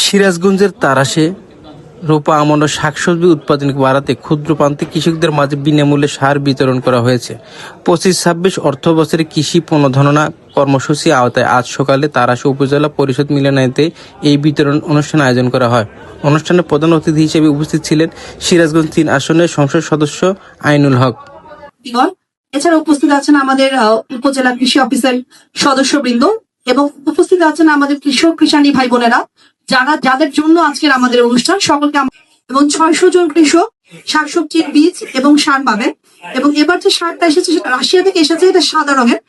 সিরাজগঞ্জের তারাশে রোপা আমন ও শাকসবজি উৎপাদন বাড়াতে ক্ষুদ্র প্রান্তিক কৃষকদের মাঝে বিনামূল্যে সার বিতরণ করা হয়েছে। 25-26 অর্থ বছরে কৃষি প্রণোদনা কর্মসূচি আওতায় আজ সকালে তারাশে উপজেলা পরিষদ মিলনায়তনে এই বিতরণ অনুষ্ঠান আয়োজন করা হয়। অনুষ্ঠানে প্রধান অতিথি হিসেবে উপস্থিত ছিলেন সিরাজগঞ্জ 3 আসনের সংসদ সদস্য আইনুল হক। এছাড়া উপস্থিত আছেন আমাদের উপজেলা কৃষি অফিসের সদস্যবৃন্দ এবং উপস্থিত আছেন আমাদের কৃষক কৃষানী ভাই বোনেরা, যাদের জন্য আজকের আমাদের অনুষ্ঠান। সকলকে এবং 600 জন কৃষক শাকসবজির বীজ এবং সার পাবেন। এবং এবার যে সারটা এসেছে সেটা রাশিয়া থেকে এসেছে, এটা সাদা রঙের।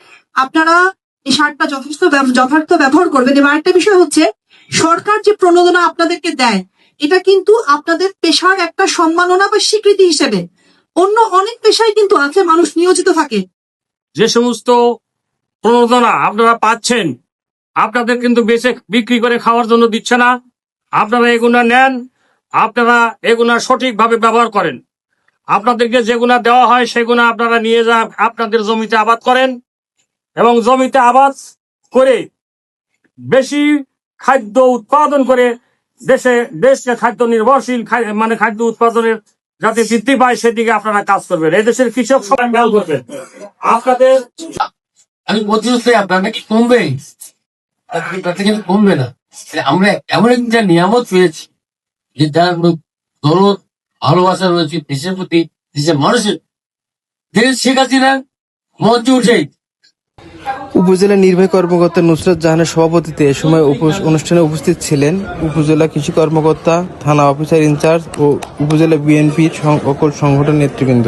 আপনারা এই সারটা যথার্থ ব্যবহার করবেন। এবং আরেকটা বিষয় হচ্ছে, সরকার যে প্রণোদনা আপনাদেরকে দেয়, এটা কিন্তু আপনাদের পেশার একটা সম্মাননা বা স্বীকৃতি হিসেবে। অন্য অনেক পেশায় কিন্তু আছে মানুষ নিয়োজিত থাকে। যে সমস্ত প্রণোদনা আপনারা পাচ্ছেন, আপনাদের কিন্তু বেঁচে বিক্রি করে খাওয়ার জন্য দিচ্ছে না। আপনারা এগুলা নেন, আপনারা এগুলা সঠিকভাবে ব্যবহার করেন। আপনাদেরকে যেগুলা দেওয়া হয় সেগুলা আপনারা নিয়ে যা আপনাদের জমিতে আবাদ করেন এবং জমিতে আবাদ করে বেশি খাদ্য উৎপাদন করে দেশকে খাদ্য নির্ভরশীল খাদ্য উৎপাদনের যাতে বৃদ্ধি পায় সেদিকে আপনারা কাজ করবেন। এই দেশের কৃষক সবাই খেয়াল করবেন। আপনাদের আমি বলতে আপনার নাকি কমবে, তাতে কিন্তু কমবে না। আমরা এমন একটা নিয়ামত পেয়েছি যে যার দরদ ভালোবাসা রয়েছে দেশের প্রতি, দেশের মানুষের। দেশ শেখ হাসিনা মঞ্চে উঠে উপজেলা নির্বাহী কর্মকর্তা নুসরাত জাহানের সভাপতিত্বে এ সময় অনুষ্ঠানে উপস্থিত ছিলেন উপজেলা কৃষি কর্মকর্তা, থানা অফিসার ইনচার্জ ও উপজেলা বিএনপির সকল সংগঠন নেতৃবৃন্দ।